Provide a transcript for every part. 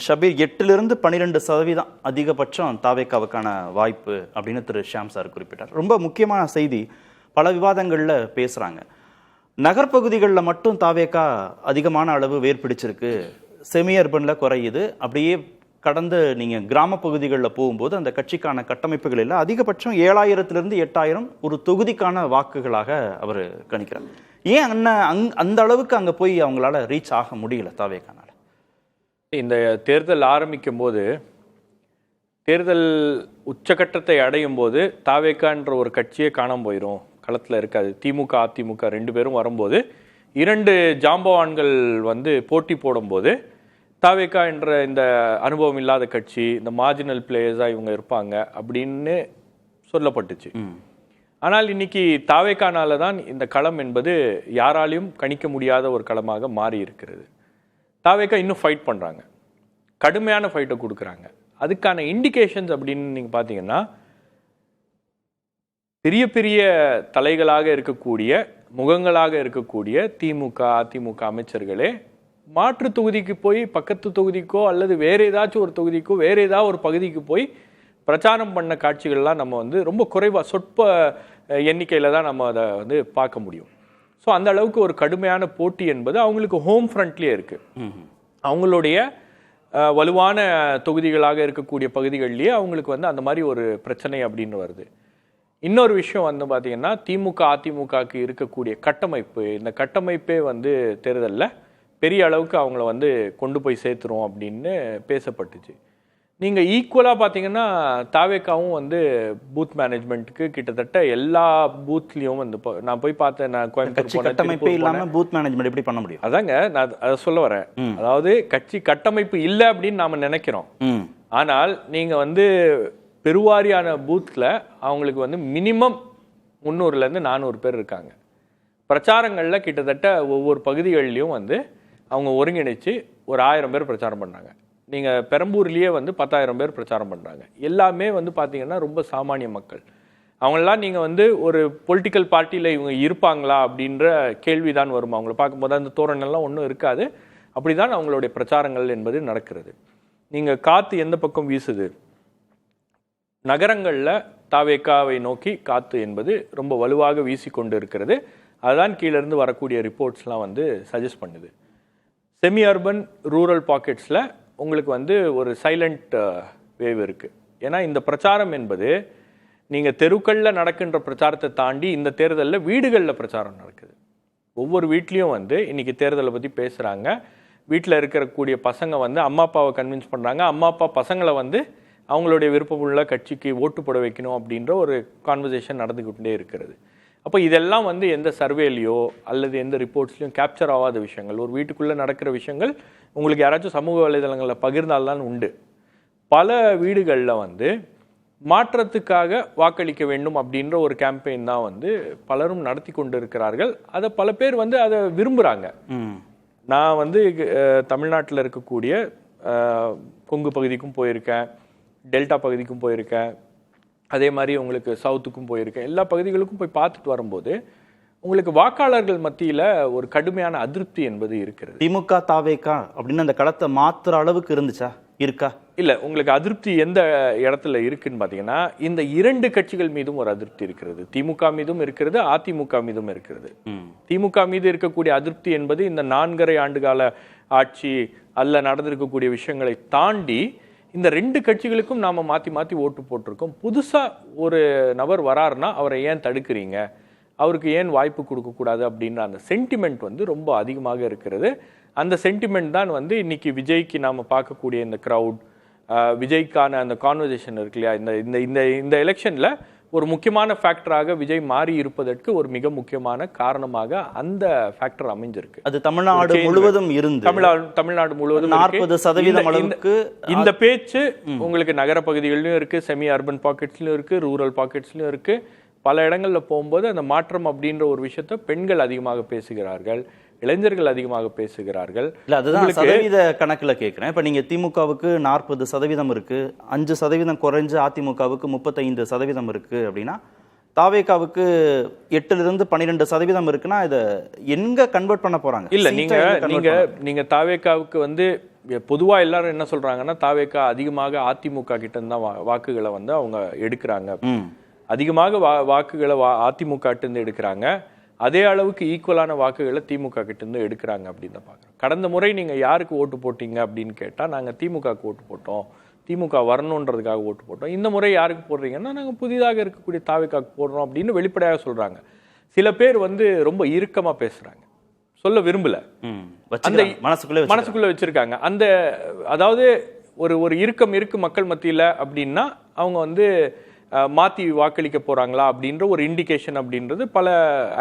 ஷபீர் 8லிருந்து 12% அதிகபட்சம் தாவேக்காவுக்கான வாய்ப்பு அப்படின்னு திரு ஷியாம் சார் குறிப்பிட்டார். ரொம்ப முக்கியமான செய்தி, பல விவாதங்களில் பேசுகிறாங்க. நகர்ப்பகுதிகளில் மட்டும் தாவேக்கா அதிகமான அளவு வேர் பிடிச்சிருக்கு, செமி அர்பனில் குறையுது. அப்படியே கடந்து நீங்கள் கிராமப்பகுதிகளில் போகும்போது அந்த கட்சிக்கான கட்டமைப்புகள் எல்லாம் அதிகபட்சம் 7000லிருந்து 8000 ஒரு தொகுதிக்கான வாக்குகளாக அவர் கணிக்கிறார். ஏன் அந்த அளவுக்கு அங்கே போய் அவங்களால ரீச் ஆக முடியல தாவேக்கானால? இந்த தேர்தல் ஆரம்பிக்கும் போது, தேர்தல் உச்சகட்டத்தை அடையும் போது தாவேக்கான்ற ஒரு கட்சியே காணாம போயிடும், களத்தில் இருக்காது. திமுக அதிமுக 2 பேரும் வரும்போது 2 ஜாம்பவான்கள் போட்டி போடும்போது தாவேக்கா என்ற இந்த அனுபவம் இல்லாத கட்சி, இந்த மார்ஜினல் பிளேயர்ஸாக இவங்க இருப்பாங்க அப்படின்னு சொல்லப்பட்டுச்சு. ஆனால் இன்னைக்கு தாவேக்கானால தான் இந்த களம் என்பது யாராலையும் கணிக்க முடியாத ஒரு களமாக மாறி இருக்கிறது. தாவேக்கா இன்னும் ஃபைட் பண்ணுறாங்க, கடுமையான ஃபைட்டை கொடுக்குறாங்க. அதுக்கான இண்டிகேஷன்ஸ் அப்படின்னு நீங்கள் பார்த்தீங்கன்னா, பெரிய பெரிய தலைகளாக இருக்கக்கூடிய, முகங்களாக இருக்கக்கூடிய திமுக அதிமுக அமைச்சர்களே மாற்று தொகுதிக்கு போய் பக்கத்து தொகுதிக்கோ அல்லது வேறு ஏதாச்சும் ஒரு தொகுதிக்கோ வேறு ஏதாவது ஒரு பகுதிக்கு போய் பிரச்சாரம் பண்ண காட்சிகள்லாம் நம்ம ரொம்ப குறைவாக சொற்ப எண்ணிக்கையில் தான் நம்ம அதை பார்க்க முடியும். ஸோ அந்த அளவுக்கு ஒரு கடுமையான போட்டி என்பது அவங்களுக்கு ஹோம் ஃப்ரண்ட்லேயே இருக்குது. அவங்களுடைய வலுவான தொகுதிகளாக இருக்கக்கூடிய பகுதிகளிலேயே அவங்களுக்கு அந்த மாதிரி ஒரு பிரச்சனை அப்படின்னு வருது. இன்னொரு விஷயம் பார்த்தீங்கன்னா, திமுக அதிமுகக்கு இருக்கக்கூடிய கட்டமைப்பு, இந்த கட்டமைப்பே தேர்தலில் பெரிய அளவுக்கு அவங்கள கொண்டு போய் சேர்த்துரும் அப்படின்னு பேசப்பட்டுச்சு. நீங்கள் ஈக்குவலாக பார்த்தீங்கன்னா தாவேக்காவும் பூத் மேனேஜ்மெண்ட்டுக்கு கிட்டத்தட்ட எல்லா பூத்லேயும் நான் போய் பார்த்தேன். நான் கோயம்புத்தூர் கட்டமைப்பே இல்லாமல் பூத் மேனேஜ்மெண்ட் எப்படி பண்ண முடியும்? அதாங்க நான் அதை சொல்ல வரேன். அதாவது கட்சி கட்டமைப்பு இல்லை அப்படின்னு நாம் நினைக்கிறோம். ஆனால் நீங்கள் பெருவாரியான பூத்தில் அவங்களுக்கு மினிமம் 300லேருந்து 400 பேர் இருக்காங்க. பிரச்சாரங்களில் கிட்டத்தட்ட ஒவ்வொரு பகுதிகளிலையும் அவங்க ஒருங்கிணைச்சு ஒரு 1000 பேர் பிரச்சாரம் பண்ணாங்க. நீங்கள் பெரம்பூர்லேயே 10,000 பேர் பிரச்சாரம் பண்ணுறாங்க. எல்லாமே பார்த்தீங்கன்னா ரொம்ப சாமானிய மக்கள். அவங்களெலாம் நீங்கள் ஒரு பொலிட்டிக்கல் பார்ட்டியில் இவங்க இருப்பாங்களா அப்படின்ற கேள்வி தான் வரும். அவங்கள பார்க்கும்போது அந்த தோரணெல்லாம் ஒன்றும் இருக்காது. அப்படி தான் அவங்களுடைய பிரச்சாரங்கள் என்பது நடக்கிறது. நீங்கள் காற்று எந்த பக்கம் வீசுது, நகரங்களில் தாவேக்காவை நோக்கி காற்று என்பது ரொம்ப வலுவாக வீசிக்கொண்டு இருக்கிறது. அதுதான் கீழேருந்து வரக்கூடிய ரிப்போர்ட்ஸ்லாம் சஜஸ்ட் பண்ணுது. செமி அர்பன் ரூரல் பாக்கெட்ஸில் உங்களுக்கு ஒரு சைலண்ட் வேவ் இருக்குது. ஏன்னா இந்த பிரச்சாரம் என்பது நீங்கள் தெருக்களில் நடக்கின்ற பிரச்சாரத்தை தாண்டி இந்த தேர்தலில் வீடுகளில் பிரச்சாரம் நடக்குது. ஒவ்வொரு வீட்லேயும் இன்றைக்கி தேர்தலை பற்றி பேசுகிறாங்க. வீட்டில் இருக்கக்கூடிய பசங்க அம்மா அப்பாவை கன்வின்ஸ் பண்ணுறாங்க. அம்மா அப்பா பசங்களை அவங்களுடைய விருப்பமுள்ள கட்சிக்கு ஓட்டு போட வைக்கணும் அப்படின்ற ஒரு கான்வர்சேஷன் நடந்துக்கிட்டே இருக்கிறது. அப்போ இதெல்லாம் எந்த சர்வேலையோ அல்லது எந்த ரிப்போர்ட்ஸ்லையும் கேப்சர் ஆகாத விஷயங்கள். ஒரு வீட்டுக்குள்ளே நடக்கிற விஷயங்கள் உங்களுக்கு யாராச்சும் சமூக வலைதளங்களில் பகிர்ந்தால்தான் உண்டு. பல வீடுகளில் மாற்றத்துக்காக வாக்களிக்க வேண்டும் அப்படின்ற ஒரு கேம்பெயின் தான் பலரும் நடத்தி கொண்டு இருக்கிறார்கள். அதை பல பேர் அதை விரும்புகிறாங்க. நான் தமிழ்நாட்டில் இருக்கக்கூடிய கொங்கு பகுதிக்கும் போயிருக்கேன், டெல்டா பகுதிக்கும் போயிருக்கேன், அதே மாதிரி உங்களுக்கு சவுத்துக்கும் போயிருக்கேன். எல்லா பகுதிகளுக்கும் போய் பார்த்துட்டு வரும்போது உங்களுக்கு வாக்காளர்கள் மத்தியில் ஒரு கடுமையான அதிருப்தி என்பது இருக்கிறது. திமுக தாவேக்கா அப்படின்னு அந்த களத்தை மாற்றுற அளவுக்கு இருக்கா? இல்லை, உங்களுக்கு அதிருப்தி எந்த இடத்துல இருக்குன்னு பார்த்தீங்கன்னா, இந்த 2 கட்சிகள் மீதும் ஒரு அதிருப்தி இருக்கிறது. திமுக மீதும் இருக்கிறது, அதிமுக மீதும் இருக்கிறது. திமுக மீது இருக்கக்கூடிய அதிருப்தி என்பது இந்த 4.5 ஆண்டுகால ஆட்சி அல்ல நடந்திருக்கக்கூடிய விஷயங்களை தாண்டி இந்த 2 கட்சிகளுக்கும் நாம் மாற்றி ஓட்டு போட்டிருக்கோம். புதுசாக ஒரு நபர் வராருன்னா அவரை ஏன் தடுக்கிறீங்க, அவருக்கு ஏன் வாய்ப்பு கொடுக்கக்கூடாது அப்படின்ற அந்த சென்டிமெண்ட் ரொம்ப அதிகமாக இருக்கிறது. அந்த சென்டிமெண்ட் தான் இன்னைக்கு விஜய்க்கு நாம் பார்க்கக்கூடிய இந்த க்ரௌட், விஜய்க்கான அந்த கான்வர்சேஷன் இருக்கு இல்லையா, இந்த எலெக்ஷனில் ஒரு முக்கியமான ஃபேக்டராக விஜய் மாறி இருப்பதற்கு ஒரு மிக முக்கியமான காரணமாக அந்த ஃபேக்டர் அமைஞ்சிருக்கு. அது தமிழ்நாடு முழுவதும் இருந்து தமிழ்நாடு முழுவதும் 40% அளவுக்கு இந்த பேச்சு உங்களுக்கு நகர பகுதிகளிலும் இருக்கு, செமி அர்பன் பாக்கெட்ஸ்லயும் இருக்கு, ரூரல் பாக்கெட்ஸ்லயும் இருக்கு. பல இடங்களில் போகும்போது அந்த மாற்றம் அப்படின்ற ஒரு விஷயத்த பெண்கள் அதிகமாக பேசுகிறார்கள், இளைஞர்கள் அதிகமாக பேசுகிறார்கள். இல்லை, அதுதான் சதவீத கணக்கில் கேட்குறேன். இப்போ நீங்கள் திமுகவுக்கு 40% இருக்கு, 5% குறைஞ்சு அதிமுகவுக்கு 35% இருக்கு அப்படின்னா தாவேகாவுக்கு 8% 12% இருக்குன்னா இதை எங்க கன்வெர்ட் பண்ண போறாங்க? இல்ல Seat-ஆ நீங்க எங்க convert நீங்க பண்ண- நீங்க தாவேகாவுக்கு வந்து பொதுவா எல்லாரும் என்ன சொல்றாங்கன்னா தாவேகா அதிகமாக அதிமுக கிட்ட இருந்து தான் வாக்குகளை வந்து அவங்க எடுக்கிறாங்க. ம். அதிகமாக வாக்குகளை அதிமுக கிட்ட இருந்து எடுக்கிறாங்க. அதே அளவுக்கு ஈக்குவலான வாக்குகளை திமுக கிட்ட இருந்து எடுக்கிறாங்க அப்படின்னு தான் பார்க்குறோம். கடந்த முறை நீங்க யாருக்கு ஓட்டு போட்டீங்க அப்படின்னு கேட்டா நாங்க திமுகவுக்கு ஓட்டு போட்டோம், திமுக வரணுன்றதுக்காக ஓட்டு போட்டோம். இந்த முறை யாருக்கு போடுறீங்கன்னா நாங்க புதிதாக இருக்கக்கூடிய தாவேகாவுக்கு போடுறோம் அப்படின்னு வெளிப்படையாக சொல்றாங்க. சில பேர் வந்து ரொம்ப இறுக்கமா பேசுறாங்க, சொல்ல விரும்பல, ம். வச்சுக்கிறாங்க. மனசுக்குள்ள வச்சிருக்காங்க. அந்த அதாவது ஒரு இறுக்கம் இருக்கு மக்கள் மத்தியில அப்படின்னா அவங்க வந்து மாத்தி வாக்களிக்க போறாங்களா அப்படின்ற ஒரு இண்டிகேஷன் அப்படின்றது பல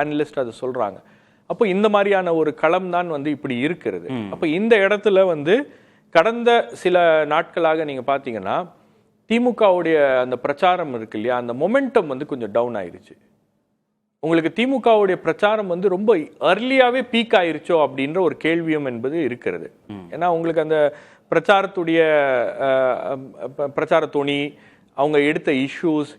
அனலிஸ்ட் அதை சொல்றாங்க. அப்போ இந்த மாதிரியான ஒரு களம் தான் வந்து இப்படி இருக்கிறது. அப்போ இந்த இடத்துல வந்து கடந்த சில நாட்களாக நீங்க பாத்தீங்கன்னா திமுகவுடைய அந்த பிரச்சாரம் இருக்கு இல்லையா, அந்த மொமெண்டம் வந்து கொஞ்சம் டவுன் ஆயிருச்சு. உங்களுக்கு திமுகவுடைய பிரச்சாரம் வந்து ரொம்ப அர்லியாவே பீக் ஆயிருச்சோ அப்படின்ற ஒரு கேள்வியும் என்பது இருக்கிறது. ஏன்னா உங்களுக்கு அந்த பிரச்சாரத்துடைய பிரச்சார துணி, அவங்க எடுத்த இஷ்யூஸ்,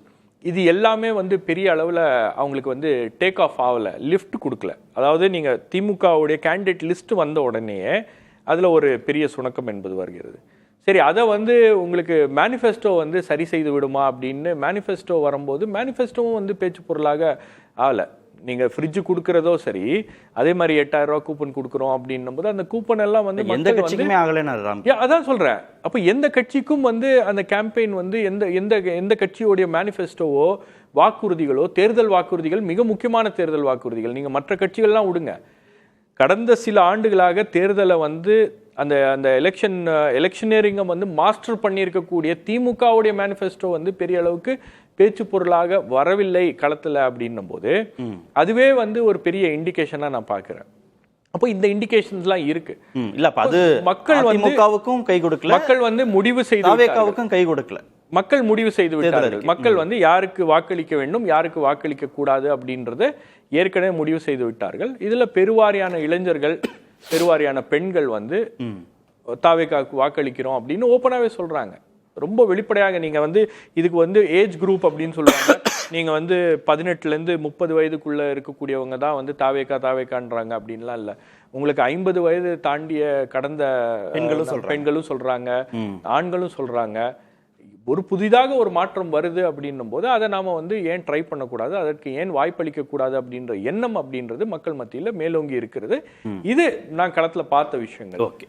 இது எல்லாமே வந்து பெரிய அளவில் அவங்களுக்கு வந்து டேக் ஆஃப் ஆகலை, லிஃப்ட் கொடுக்கல. அதாவது நீங்கள் திமுகவுடைய கேண்டிடேட் லிஸ்ட் வந்த உடனேயே அதில் ஒரு பெரிய சுணக்கம் என்பது வருகிறது. சரி, அதை வந்து உங்களுக்கு மேனிஃபெஸ்டோ வந்து சரி செய்து விடுமா அப்படின்னு மேனிஃபெஸ்டோ வரும்போது மேனிஃபெஸ்டோவும் வந்து பேச்சு பொருளாக ஆகலை. நீங்கள் ஃப்ரிட்ஜு கொடுக்குறதோ சரி, அதே மாதிரி 8000 ரூபா கூப்பன் கொடுக்குறோம் அப்படின்னும் போது அந்த கூப்பன் எல்லாம் வந்து எந்த கட்சிக்குமே ஆகலைன்னு அதான் சொல்றேன். அப்ப எந்த கட்சிக்கும் வந்து அந்த கேம்பெயின் வந்து எந்த கட்சியோடைய மேனிஃபெஸ்டோவோ வாக்குறுதிகளோ, தேர்தல் வாக்குறுதிகள் மிக முக்கியமான தேர்தல் வாக்குறுதிகள், நீங்க மற்ற கட்சிகள்லாம் விடுங்க, கடந்த சில ஆண்டுகளாக தேர்தலை வந்து அந்த அந்த எலெக்ஷனேரிங்கை வந்து மாஸ்டர் பண்ணியிருக்கக்கூடிய திமுகவுடைய மேனிஃபெஸ்டோ வந்து பெரிய அளவுக்கு பேச்சு பொருளாக வரவில்லை களத்துல அப்படின்னும் போது அதுவே வந்து ஒரு பெரிய இண்டிகேஷனா நான் பார்க்கிறேன். அப்போ இந்த இண்டிகேஷன்ஸ்லாம் இருக்கு. இல்ல அது மக்கள் வந்து திமுகவுக்கும் கை கொடுக்கல, மக்கள் வந்து முடிவு செய்து தாவேகாவுக்கும் கை கொடுக்கல. மக்கள் முடிவு செய்து விட்டார்கள். மக்கள் வந்து யாருக்கு வாக்களிக்க வேண்டும், யாருக்கு வாக்களிக்க கூடாது அப்படின்றத ஏற்கனவே முடிவு செய்து விட்டார்கள். இதுல பெருவாரியான இளைஞர்கள், பெருவாரியான பெண்கள் வந்து தாவேகாவுக்கு வாக்களிக்கிறோம் அப்படின்னு ஓப்பனாவே சொல்றாங்க. ரொம்ப வெளிப்படையாக நீங்க வந்து இதுக்கு வந்து ஏஜ் குரூப் அப்படின்னு சொல்லுவாங்க. நீங்க வந்து 18ல இருந்து 30 வயதுக்குள்ள இருக்கக்கூடியவங்க தான் வந்து தாவேகான்றாங்க அப்படின்லாம் இல்ல. உங்களுக்கு 50 வயது தாண்டிய கடந்த பெண்களும் சொல்றாங்க, ஆண்களும் சொல்றாங்க. ஒரு புதிதாக ஒரு மாற்றம் வருது அப்படின்னும் போது அதை நாம வந்து ஏன் ட்ரை பண்ணக்கூடாது, அதற்கு ஏன் வாய்ப்பளிக்க கூடாது அப்படின்ற எண்ணம் அப்படின்றது மக்கள் மத்தியில மேலோங்கி இருக்கிறது. இது நான் களத்துல பார்த்த விஷயங்கள். ஓகே.